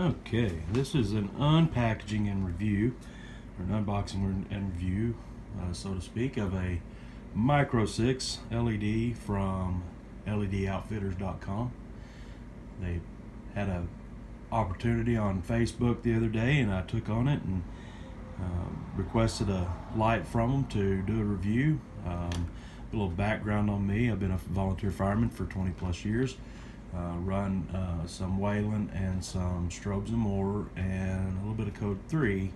Okay, this is an unpackaging and review, or an unboxing and review, so to speak, of a Micro 6 LED from LEDoutfitters.com. They had a opportunity on Facebook the other day, and I took on it and requested a light from them to do a review. A little background on me: I've been a volunteer fireman for 20 plus years. Run some Whelen and some Strobes and Moore and a little bit of Code 3,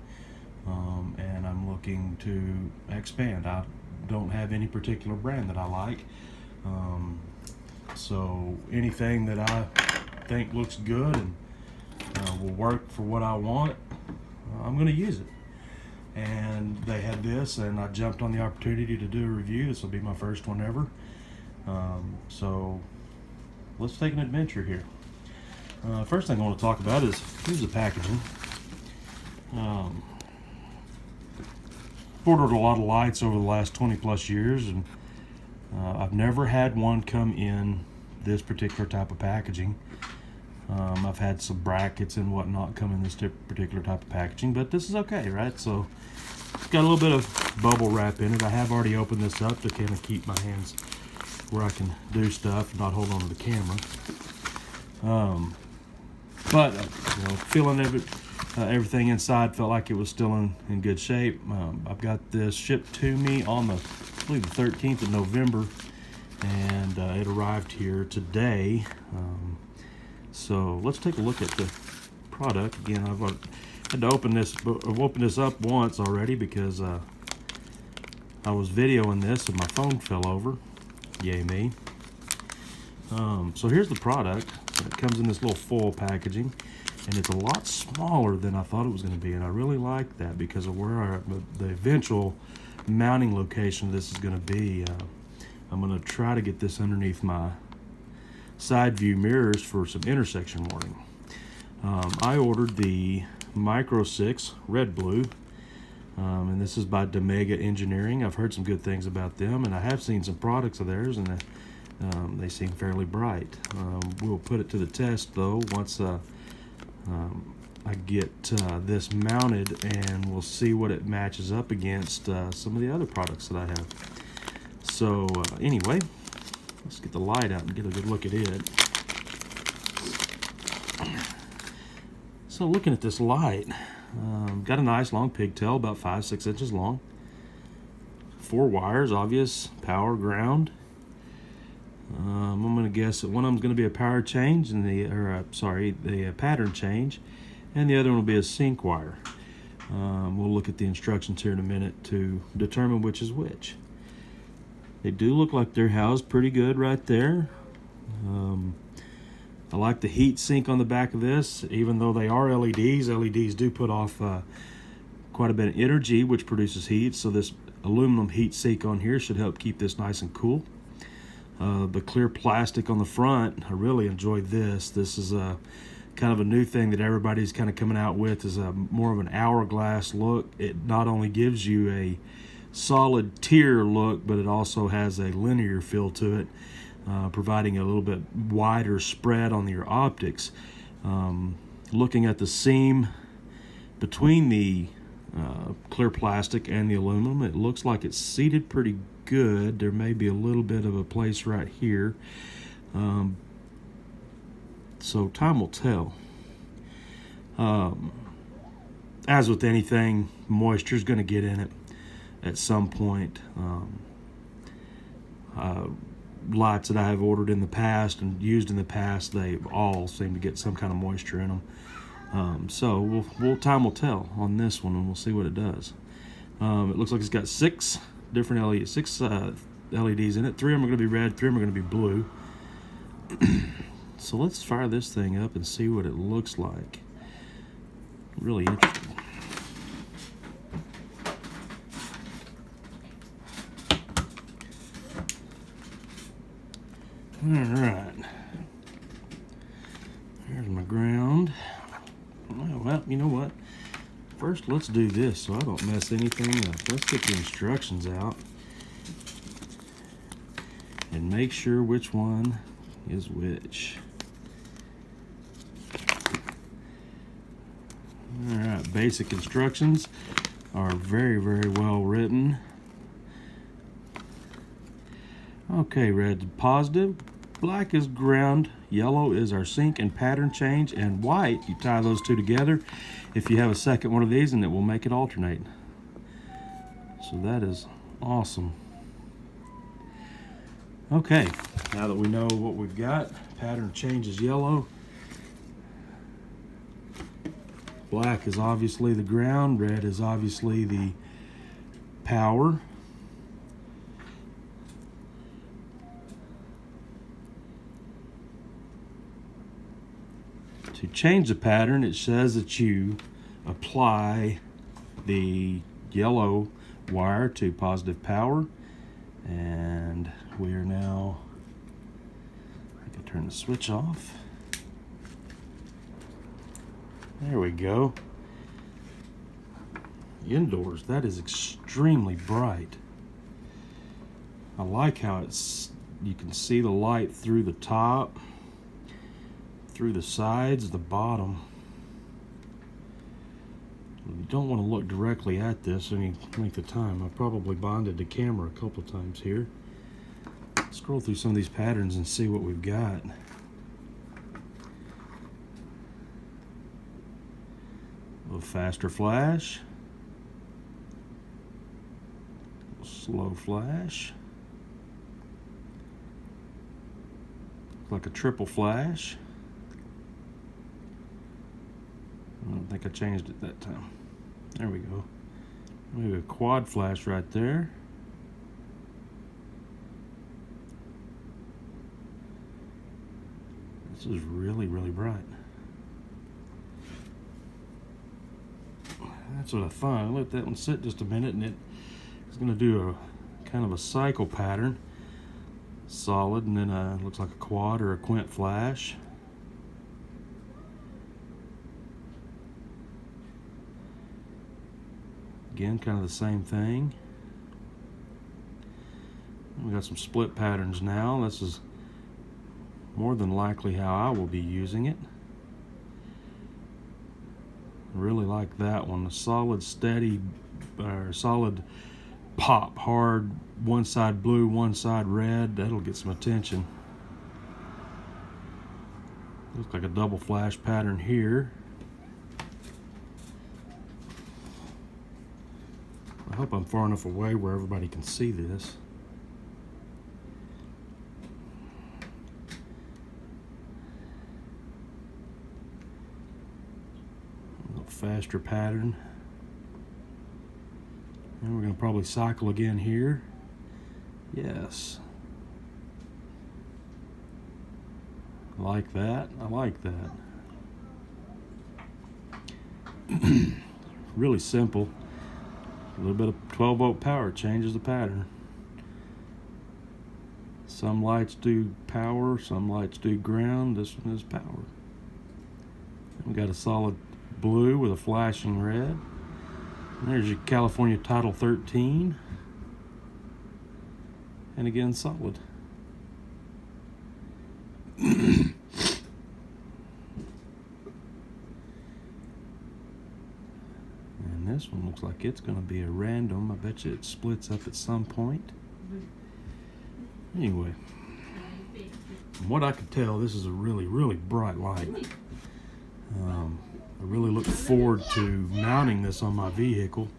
and I'm looking to expand. I don't have any particular brand that I like, so anything that I think looks good and will work for what I want, I'm going to use it. And they had this, and I jumped on the opportunity to do a review. This will be my first one ever, so let's take an adventure here. First thing I want to talk about is here's the packaging. Ordered a lot of lights over the last 20 plus years, and I've never had one come in this particular type of packaging. I've had some brackets and whatnot come in this particular type of packaging, but this is okay, right? So it's got a little bit of bubble wrap in it. I have already opened this up to kind of keep my hands where I can do stuff and not hold on to the camera. But feeling everything inside felt like it was still in good shape. I've got this shipped to me on I believe the 13th of November, and it arrived here today. So let's take a look at the product. Again, I've had to open this. I've opened this up once already because I was videoing this and my phone fell over. Yay me. So here's the product. It comes in this little foil packaging, and it's a lot smaller than I thought it was going to be, and I really like that because of where the eventual mounting location of this is going to be. I'm going to try to get this underneath my side view mirrors for some intersection warning. I ordered the Micro 6 Red Blue, and this is by Demega Engineering. I've heard some good things about them, and I have seen some products of theirs, and they seem fairly bright. We'll put it to the test though once I get this mounted, and we'll see what it matches up against some of the other products that I have. So anyway, let's get the light out and get a good look at it. So looking at this light, got a nice long pigtail, about 5-6 inches long. 4 wires, obvious power, ground. I'm going to guess that one of them's going to be a power change, and the pattern change, and the other one will be a sync wire. We'll look at the instructions here in a minute to determine which is which. They do look like they're housed pretty good right there. I like the heat sink on the back of this. Even though they are LEDs, LEDs do put off quite a bit of energy, which produces heat. So this aluminum heat sink on here should help keep this nice and cool. The clear plastic on the front, I really enjoyed this. This is a kind of a new thing that everybody's kind of coming out with, is a more of an hourglass look. It not only gives you a solid tier look, but it also has a linear feel to it, providing a little bit wider spread on your optics. Looking at the seam between the clear plastic and the aluminum, it looks like it's seated pretty good. There may be a little bit of a place right here, so time will tell. As with anything, moisture is going to get in it at some point. Lights that I have ordered in the past and used in the past, they all seem to get some kind of moisture in them. So time will tell on this one, and we'll see what it does. It looks like it's got 6 different LEDs, 6 LEDs in it. 3 of them are going to be red, 3 of them are going to be blue. So let's fire this thing up and see what it looks like. Really interesting. All right, here's my ground. Well, you know what? First, let's do this so I don't mess anything up. Let's get the instructions out and make sure which one is which. basic instructions are very, very well written. Okay, red is positive, black is ground, yellow is our sync and pattern change, and white, you tie those two together if you have a second one of these, and it will make it alternate. So that is awesome. Okay, now that we know what we've got, pattern change is yellow. Black is obviously the ground, red is obviously the power. To change the pattern, it says that you apply the yellow wire to positive power, and we are now, I can turn the switch off. There we go. Indoors, that is extremely bright. I like how you can see the light through the top, through the sides, the bottom. You don't want to look directly at this any length of time. I probably bonded the camera a couple times here. Scroll through some of these patterns and see what we've got. A little faster flash, slow flash, like a triple flash. I don't think I changed it that time. There we go. Maybe a quad flash right there. This is really, really bright. That's what I thought. I let that one sit just a minute, and it's going to do a kind of a cycle pattern. Solid, and then it looks like a quad or a quint flash. Again, kind of the same thing. We got some split patterns now. This is more than likely how I will be using it. I really like that one. A solid, steady, or solid pop, hard, one side blue, one side red. That'll get some attention. Looks like a double flash pattern here. I hope I'm far enough away where everybody can see this. A little faster pattern. And we're going to probably cycle again here. Yes. I like that. I like that. Really simple. A little bit of 12-volt power changes the pattern. Some lights do power, some lights do ground. This one is power. We got a solid blue with a flashing red. And there's your California Title 13. And again, solid. This one looks like it's going to be a random. I bet you it splits up at some point. Anyway, from what I could tell, this is a really, really bright light. I really look forward to mounting this on my vehicle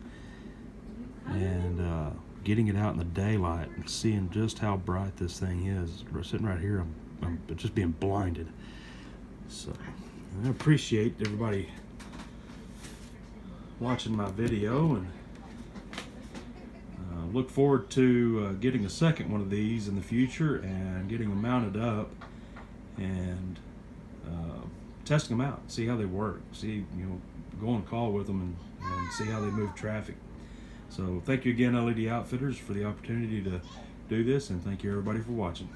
and getting it out in the daylight and seeing just how bright this thing is. Sitting right here, I'm just being blinded. So I appreciate everybody watching my video, and look forward to getting a second one of these in the future and getting them mounted up and testing them out, see how they work, see, go on call with them and see how they move traffic. So thank you again, LED Outfitters, for the opportunity to do this, and thank you everybody for watching.